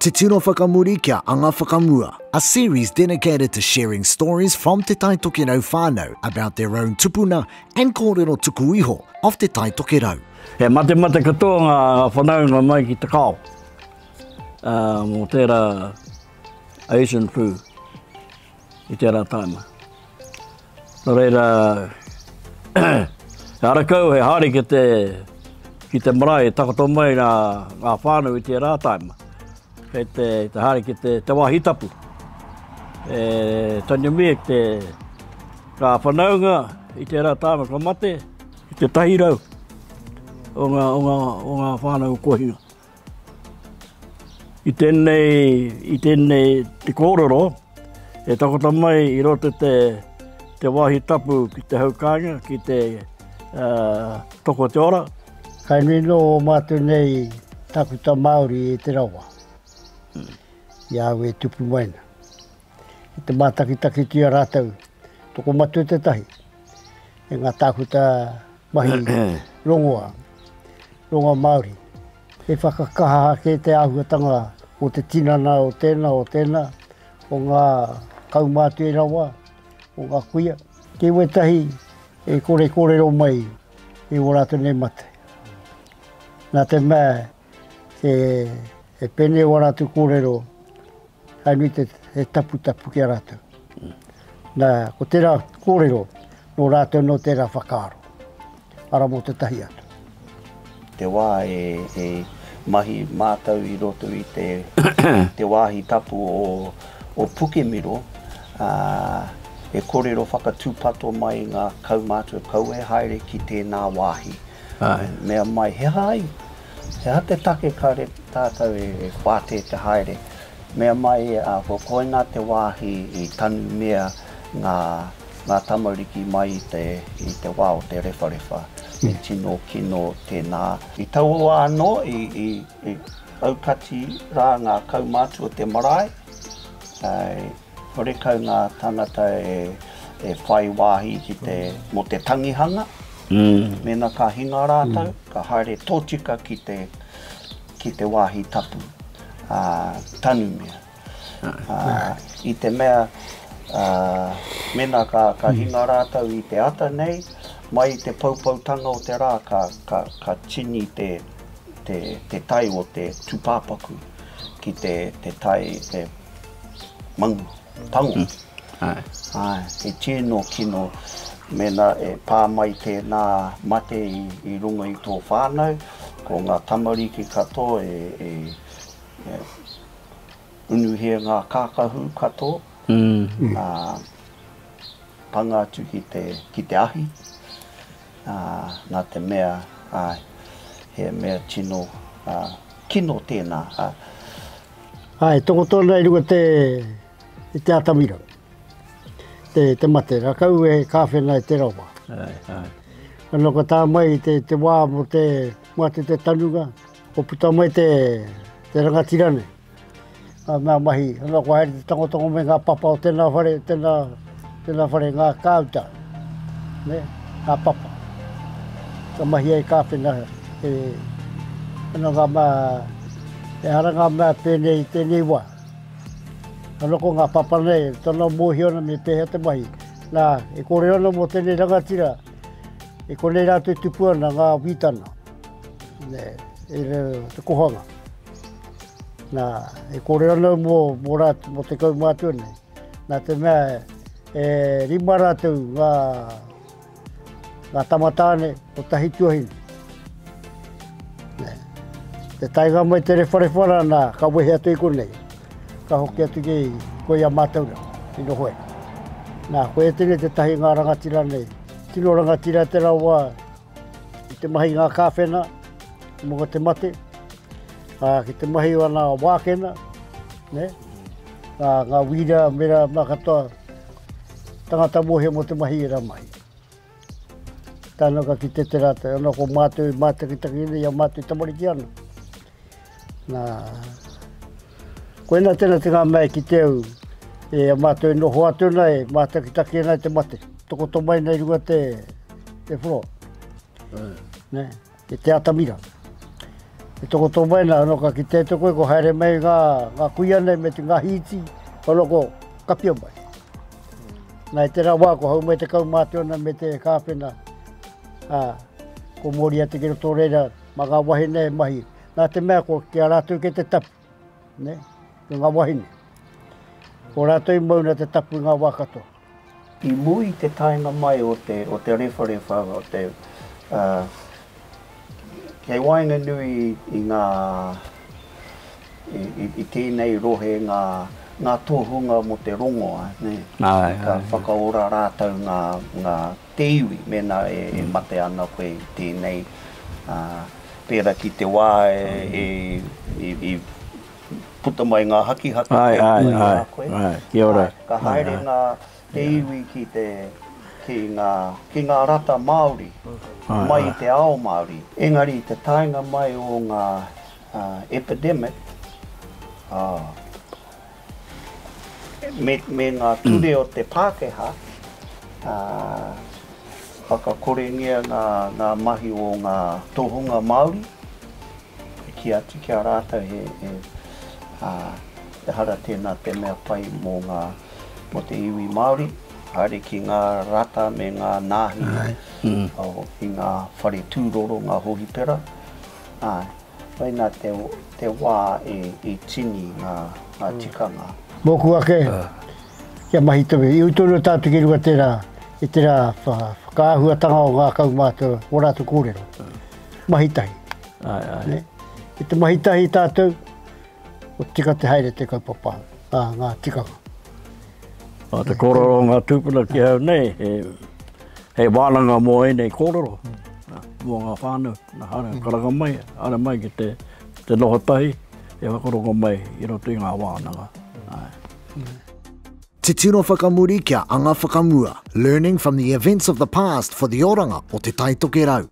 Te Tino Whakamuri kia Anga Whakamua, a series dedicated to sharing stories from Te Tai Tokerau whānau about their own tupuna and kōrero tuku iho of Te Tai Tokerau. He mate katoa ngā whānau ngā mai ki Te Kao. Mō tērā Asian food i tērā taima. Nō reira, he arakau he haere ki te marae takato mai ngā whānau i tērā taima. Kei te haere ki te wāhi tapu. Tanya mea ki ngā whanaunga i tērā taima ka mate, ki te tahi rau o ngā whānau kohinga. I tēnei te kōrero, e takota mai i roto te wāhi tapu ki te haukanga, ki te toko te ora. Kai nui no o mātou nei takuta Māori e Te Rarawa. Ia we tupu maina. I te mātakitaki tia rātau, toko matu te tahi. E ngā takuta mahi rongoa Māori. E whakakaha ke te ahuatanga o te tinana o tēnā, o ngā kaumātua rawa, o ngā kuia. Ke we tahi e kōrero mai e o rātou nei mate. Nā te mea e pene o rātou kōrero, hai nui te tapu ki a rātou. Nā, ko tērā kōrero, no rātou no tērā whakaaro. Ara mō te tahi atu. Te wā e mahi mātau i roto i te wāhi tapu o Pukemiro, e kōrero whakatūpato mai ngā kaumātua kaue haere ki tēnā wāhi. Mea mai he hai, he ha te take kare tātou e whāte te haere. Mea mai ko koina te wāhi i tanu mea ngā tamariki mai i te wā o te rewharewha. E tino kino tēnā. I taua anō i aukati rā ngā kaumātua te marae. Horekau ngā tangata e whai wāhi mo te tangihanga. Mena ka hinga rātau, ka haere tōtika ki te wāhi tapu. Tanu mea. I te mea, mena ka hinga rātau i te ata nei, mai te paupautanga o te rā ka tini te tai o te tūpāpaku ki te tai te mangu, pango. E tino kino mena e pā mai tēnā mate i runga i tō whānau, ko ngā tamariki katoa e unuhia ngā kākahu katoa, panga atu ki te ahi. Nā te mea, he mea tino, kino tēnā. Toko tōna i runga te atamira, te mate, rakau e kāwhena e Te Rarawa. Anō ka tā mai te wā mo te mate te tanunga, o puta mai te rangatirane. Mea mahi, anō ka haere te tangotongo me ngā papa o tēnā whare ngā kauta, ngā papa. Ka mahi ai kāwhena, anō ka e haranga mea tēnei wā. Anō ko ngā papa nei, tōna mōhiona me pēhea te mahi. Nā, e kōreona mo tēnei rangatira, e konei rātou tupuana ngā witana, te kohanga. Nā, e kōreona mo te kaumātua nei. Nā te mea, e rima rātou ngā tamatāne o tahi tuahini. Te taiga mai te rewharewha nā, ka wehe atu i konei. Ka hoki atu ki koe a mātaura, i no hoe. Nā, koe tēne te tahi ngā rangatira nei. Tino rangatira Te Rarawa, i te mahi ngā kāwhena, mo te mate. Ki te mahi o ngā wākena, ngā wira mera mā katoa, tangata mohe mo te mahi e ramai. Tāna ka ki te rātai, anō ko mātakitaki nei, a mātou tamariki ana. Nā, koina tēnā te ngā mea ki te au, e mātou noho atu nei, mātakitaki nei te mate. Toko tō mai nei runga te whuro. E te atamira. E toko tō maina anō ka ki te toko e ko haere mai ngā kuiane me te ngā hiti o loko kapia mai. Nā te rawa ko hau mai te kaumātua me te kāpena. Ko moria te kiro tō reira ma ngā wahine mahi. Nā te mea ko kia rātou ke te tapu. Ne? Ko ngā wahine. Ko rātou I mauna te tapu ngā wakato. I mui te tainga mai o te rewharewha, o te kei wainga nui I ngā I tēnei rohe ngā tōhunga mo te rongoa, ne? Ka whakaora rātou ngā te iwi, mena e mate ana koe tēnei. Pēra ki te wā e puta mai ngā haki. Kia ora. Ka haere ngā te iwi ki ngā rata Māori, mai I te ao Māori. Engari te tainga mai o ngā epidemic, me ngā ture o te Pākehā, whakakorengia ngā mahi o ngā tohunga Māori, ki ati kia rātou te hara tēnā te mea pai mo te iwi Māori, haere ki ngā rata me ngā nāhi, I ngā whare tūroro, ngā hohipera. Waina te wā e tini ngā tikanga. Moku ake, kia mahi tawe. I utono tātu ki runga tērā, I tērā whakaahuatanga o ngā kaumātua, o rātu kōrero. Mahitahi. I te mahitahi tātou, o tika te haere te kaupapa, ngā tikanga. Te kōrero ngā tūpuna ki hau nei, he wānanga mō nei kōrero. Mō ngā whānau, nā hara karanga mai, hara mai ki te noho tahi, e whakarongo mai I roto I ngā wānanga. Te tino whakamuri kia anga whakamua, learning from the events of the past for the oranga o te tai toke rau.